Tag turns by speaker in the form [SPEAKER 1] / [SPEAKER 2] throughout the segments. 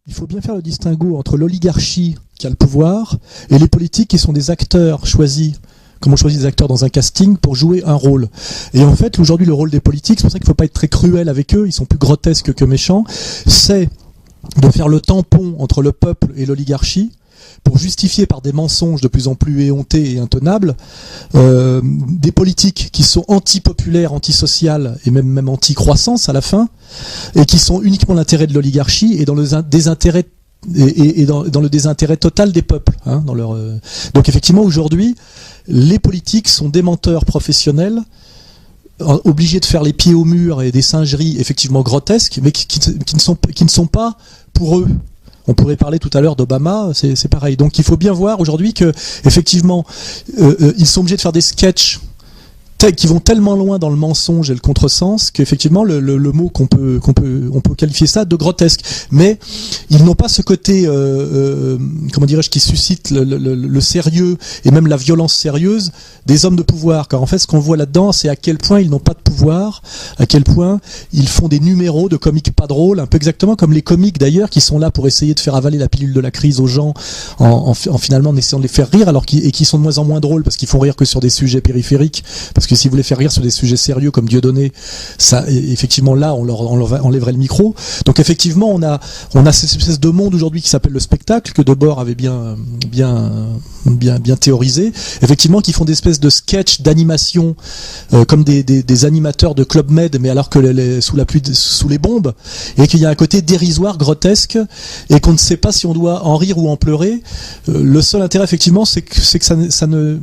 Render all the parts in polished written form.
[SPEAKER 1] Il faut bien faire le distinguo entre l'oligarchie qui a le pouvoir et les politiques qui sont des acteurs choisis, comme on choisit des acteurs dans un casting pour jouer un rôle. Et en fait, aujourd'hui, le rôle des politiques, c'est pour ça qu'il ne faut pas être très cruel avec eux, ils sont plus grotesques que méchants, c'est de faire le tampon entre le peuple et l'oligarchie, pour justifier par des mensonges de plus en plus éhontés et intenables des politiques qui sont anti-populaires, antisociales et même anti-croissance à la fin, et qui sont uniquement l'intérêt de l'oligarchie et dans le désintérêt et dans le désintérêt total des peuples. Hein, Donc effectivement, aujourd'hui, les politiques sont des menteurs professionnels, obligés de faire les pieds au mur et des singeries effectivement grotesques, mais qui ne sont pas pour eux. On pourrait parler tout à l'heure d'Obama, c'est pareil. Donc il faut bien voir aujourd'hui que effectivement ils sont obligés de faire des sketchs qui vont tellement loin dans le mensonge et le contresens qu'effectivement le mot on peut qualifier ça de grotesque. Mais ils n'ont pas ce côté comment dirais-je qui suscite le sérieux et même la violence sérieuse des hommes de pouvoir. Car en fait ce qu'on voit là-dedans c'est à quel point ils n'ont pas de pouvoir, à quel point ils font des numéros de comiques pas drôles, un peu exactement comme les comiques d'ailleurs qui sont là pour essayer de faire avaler la pilule de la crise aux gens en finalement en essayant de les faire rire et qui sont de moins en moins drôles parce qu'ils font rire que sur des sujets périphériques. Parce que si vous voulez faire rire sur des sujets sérieux comme Dieudonné, ça, effectivement, là, on leur enlèverait le micro. Donc, effectivement, on a cette espèce de monde aujourd'hui qui s'appelle le spectacle, que Debord avait bien théorisé. Effectivement, qui font des espèces de sketchs d'animation, comme des animateurs de Club Med, mais alors que sous la pluie, sous les bombes, et qu'il y a un côté dérisoire, grotesque, et qu'on ne sait pas si on doit en rire ou en pleurer. Le seul intérêt, effectivement, c'est que ça ne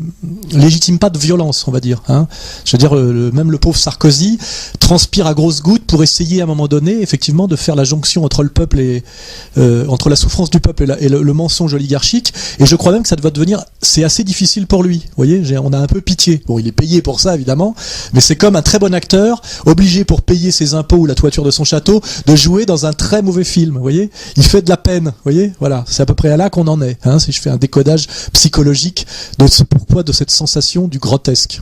[SPEAKER 1] légitime pas de violence, on va dire, hein. Je veux dire, même le pauvre Sarkozy transpire à grosses gouttes pour essayer à un moment donné, effectivement, de faire la jonction entre le peuple et entre la souffrance du peuple et le mensonge oligarchique. Et je crois même que ça va devenir, c'est assez difficile pour lui. Vous voyez, on a un peu pitié. Bon, il est payé pour ça, évidemment, mais c'est comme un très bon acteur, obligé pour payer ses impôts ou la toiture de son château, de jouer dans un très mauvais film. Vous voyez, il fait de la peine. Vous voyez, voilà, c'est à peu près là qu'on en est. Hein, si je fais un décodage psychologique de ce pourquoi de cette sensation du grotesque.